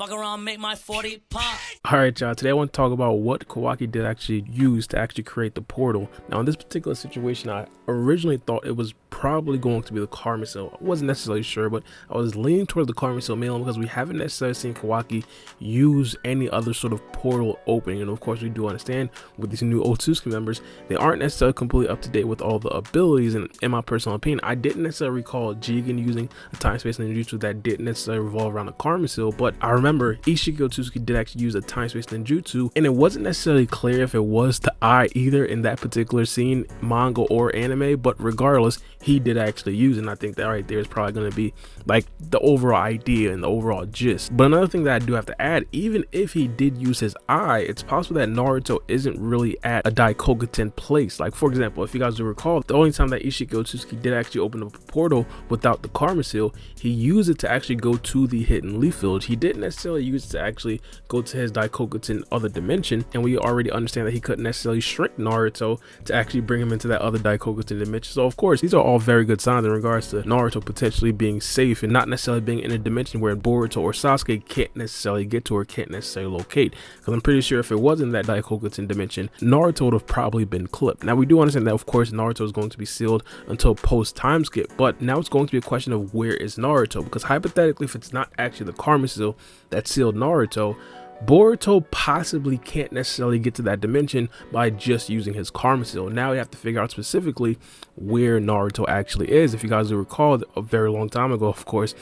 Fuck around, make my 40 pop. Alright y'all, today I want to talk about what Kawaki did actually use to actually create the portal. Now in this particular situation, I originally thought it was probably going to be the Karma Seal. I wasn't necessarily sure, but I was leaning towards the Karma Seal mainly because we haven't necessarily seen Kawaki use any other sort of portal opening. And of course we do understand with these new Otsutsuki members, they aren't necessarily completely up to date with all the abilities. And in my personal opinion, I didn't necessarily recall Jigen using a time space ninjutsu that didn't necessarily revolve around the Karma Seal, but I remember Ishiki Otsutsuki did actually use a time space ninjutsu, and it wasn't necessarily clear if it was the eye either in that particular scene, manga or anime, but regardless, he did actually use it. And I think that right there is probably going to be like the overall idea and the overall gist. But another thing that I do have to add, even if he did use his eye, it's possible that Naruto isn't really at a Daikokuten place. Like for example, if you guys do recall, the only time that Ishiki Otsutsuki did actually open up a portal without the Karma Seal, he used it to actually go to the hidden leaf village. He didn't necessarily use it to actually go to his Daikokuten other dimension, and we already understand that he couldn't necessarily shrink Naruto to actually bring him into that other Daikokuten dimension. So of course, these are all very good signs in regards to Naruto potentially being safe and not necessarily being in a dimension where Boruto or Sasuke can't necessarily get to or can't necessarily locate. Because I'm pretty sure if it wasn't that Daikokuten dimension, Naruto would have probably been clipped. Now we do understand that of course Naruto is going to be sealed until post time skip, but now it's going to be a question of where is Naruto, because hypothetically if it's not actually the Karma Seal that sealed Naruto, Boruto possibly can't necessarily get to that dimension by just using his Karma Seal. Now we have to figure out specifically where Naruto actually is. If you guys will recall, a very long time ago, of course,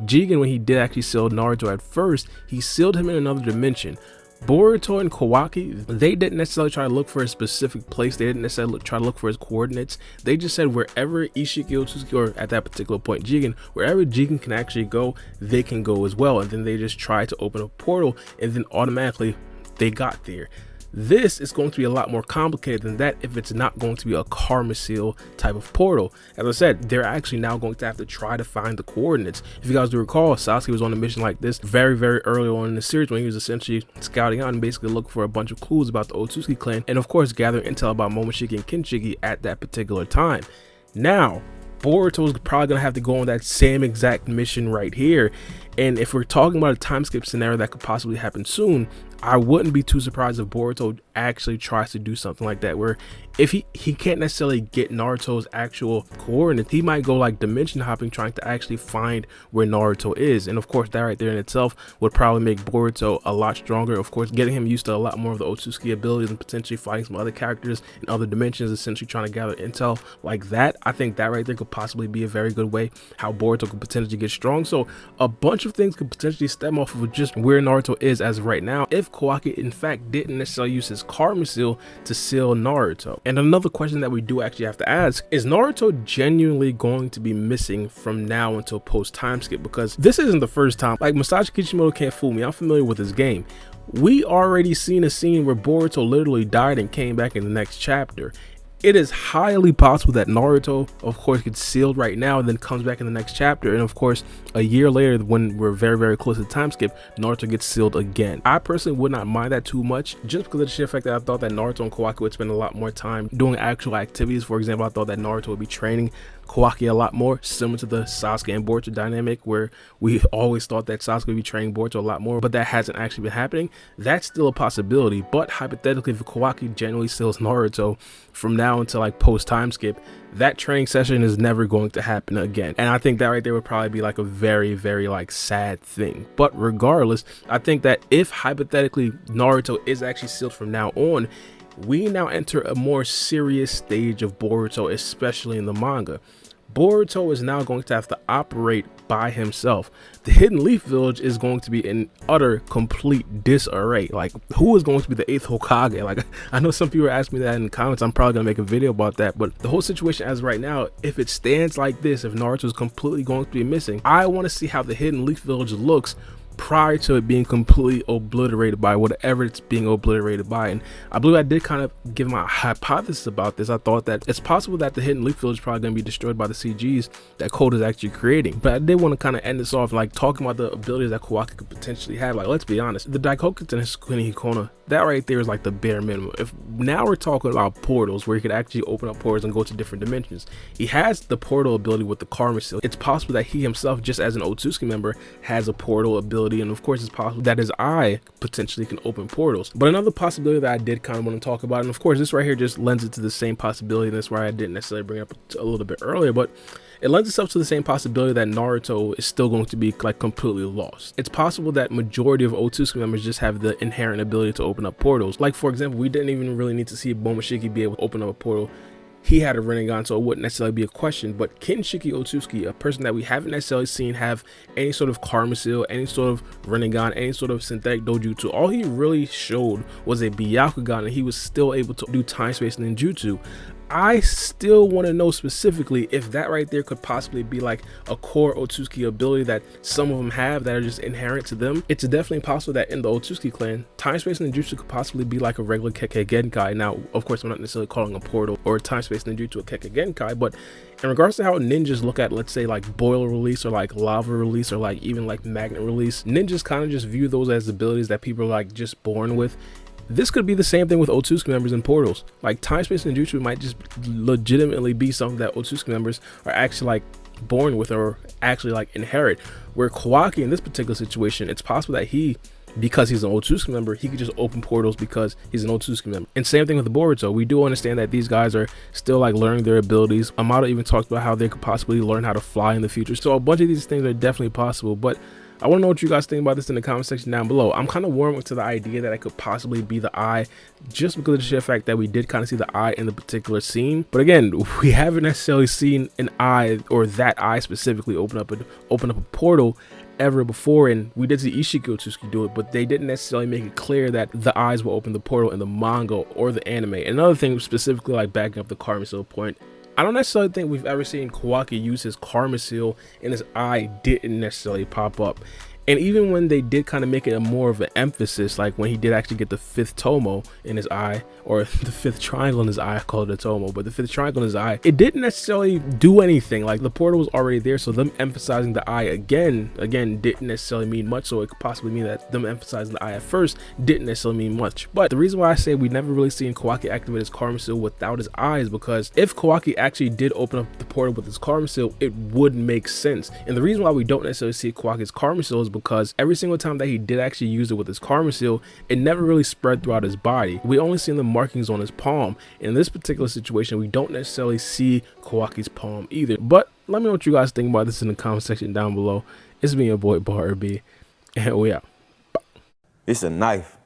Jigen, when he did actually seal Naruto at first, he sealed him in another dimension. Boruto and Kawaki, they didn't necessarily try to look for a specific place. They didn't necessarily try to look for his coordinates. They just said wherever Ishiki Otsutsuki, or at that particular point Jigen, wherever Jigen can actually go, they can go as well. And then they just tried to open a portal, and then automatically they got there. This is going to be a lot more complicated than that if it's not going to be a Karma Seal type of portal. As I said, they're actually now going to have to try to find the coordinates. If you guys do recall, Sasuke was on a mission like this very early on in the series when he was essentially scouting out and basically looking for a bunch of clues about the Otsutsuki clan, and of course gathering intel about Momoshiki and Kinshiki at that particular time. Now Boruto is probably going to have to go on that same exact mission right here, and if we're talking about a time skip scenario that could possibly happen soon, I wouldn't be too surprised if Boruto actually tries to do something like that, where if he can't necessarily get Naruto's actual coordinates, he might go like dimension hopping trying to actually find where Naruto is. And of course that right there in itself would probably make Boruto a lot stronger. Of course, getting him used to a lot more of the Otsutsuki abilities and potentially fighting some other characters in other dimensions, essentially trying to gather intel like that. I think that right there could possibly be a very good way how Boruto could potentially get strong. So a bunch of things could potentially stem off of just where Naruto is as of right now, if Kawaki in fact didn't necessarily use his Karma Seal to seal Naruto. And another question that we do actually have to ask, is Naruto genuinely going to be missing from now until post time skip? Because this isn't the first time. Like, Masashi Kishimoto can't fool me, I'm familiar with his game. We already seen a scene where Boruto literally died and came back in the next chapter. It is highly possible that Naruto, of course, gets sealed right now and then comes back in the next chapter. And of course, a year later, when we're very close to the time skip, Naruto gets sealed again. I personally would not mind that too much, just because of the sheer fact that I thought that Naruto and Kawaki would spend a lot more time doing actual activities. For example, I thought that Naruto would be training Kawaki a lot more, similar to the Sasuke and Boruto dynamic, where we always thought that Sasuke would be training Boruto a lot more, but that hasn't actually been happening. That's still a possibility, but hypothetically, if Kawaki genuinely seals Naruto from now until like post time skip, that training session is never going to happen again. And I think that right there would probably be like a very like sad thing. But regardless, I think that if hypothetically Naruto is actually sealed from now on, we now enter a more serious stage of Boruto, especially in the manga. Boruto is now going to have to operate by himself. The Hidden Leaf Village is going to be in utter complete disarray. Like, who is going to be the 8th Hokage? Like, I know some people are asking me that in the comments. I'm probably gonna make a video about that, but the whole situation as right now, if it stands like this, if Naruto is completely going to be missing, I want to see how the Hidden Leaf Village looks prior to it being completely obliterated by whatever it's being obliterated by. And I believe I did kind of give my hypothesis about this. I thought that it's possible that the Hidden Leaf Village is probably going to be destroyed by the CGs that Code is actually creating. But I did want to kind of end this off like talking about the abilities that Kawaki could potentially have. Like, let's be honest, the Daikokuten and Sukuni Hikona, that right there is like the bare minimum. If now we're talking about portals where he could actually open up portals and go to different dimensions, he has the portal ability with the Karma Seal. It's possible that he himself, just as an Otsutsuki member, has a portal ability ability, and of course it's possible that his eye potentially can open portals. But another possibility that I did kind of want to talk about, and of course this right here just lends it to the same possibility, and that's why I didn't necessarily bring it up a little bit earlier, but it lends itself to the same possibility that Naruto is still going to be like completely lost. It's possible that majority of Otsutsuki members just have the inherent ability to open up portals. Like for example, we didn't even really need to see Momoshiki be able to open up a portal. He had a Rinnegan, so it wouldn't necessarily be a question. But Kinshiki Otsutsuki, a person that we haven't necessarily seen have any sort of Karma Seal, any sort of Rinnegan, any sort of synthetic Dojutsu, all he really showed was a Byakugan, and he was still able to do time space ninjutsu. I still want to know specifically if that right there could possibly be like a core Otsutsuki ability that some of them have that are just inherent to them. It's definitely possible that in the Otsutsuki clan, time space ninjutsu could possibly be like a regular Kekkei Genkai. Now, of course, I'm not necessarily calling a portal or a time space ninjutsu a Kekkei Genkai, but in regards to how ninjas look at, let's say, like boiler release or like lava release or like even like magnet release, ninjas kind of just view those as abilities that people are like just born with. This could be the same thing with Otsutsuki members in portals. Like time space ninjutsu might just legitimately be something that Otsutsuki members are actually like born with or actually like inherit. Where Kawaki in this particular situation, it's possible that he, because he's an Otsutsuki member, he could just open portals because he's an Otsutsuki member. And same thing with the Boruto. We do understand that these guys are still like learning their abilities. Amado even talked about how they could possibly learn how to fly in the future. So a bunch of these things are definitely possible, but I want to know what you guys think about this in the comment section down below. I'm kind of warm to the idea that it could possibly be the eye, just because of the sheer fact that we did kind of see the eye in the particular scene. But again, we haven't necessarily seen an eye, or that eye specifically, open up a portal ever before, and we did see Ishiki Otsutsuki do it, but they didn't necessarily make it clear that the eyes will open the portal in the manga or the anime. Another thing, specifically like backing up the Karma Seal point, I don't necessarily think we've ever seen Kawaki use his Karma Seal and his eye didn't necessarily pop up. And even when they did kind of make it a more of an emphasis, like when he did actually get the 5th Tomo in his eye, or the 5th triangle in his eye, I call it a Tomo, but the 5th triangle in his eye, it didn't necessarily do anything. Like the portal was already there, so them emphasizing the eye again didn't necessarily mean much. So it could possibly mean that them emphasizing the eye at first didn't necessarily mean much. But the reason why I say we never really seen Kawaki activate his Karma Seal without his eye is because if Kawaki actually did open up the portal with his Karma Seal, it would make sense. And the reason why we don't necessarily see Kawaki's Karma Seal is because every single time that he did actually use it with his Karma Seal, it never really spread throughout his body. We only seen the markings on his palm. In this particular situation, we don't necessarily see Kawaki's palm either. But let me know what you guys think about this in the comment section down below. It's me, your boy Baara B, and we out. It's a knife.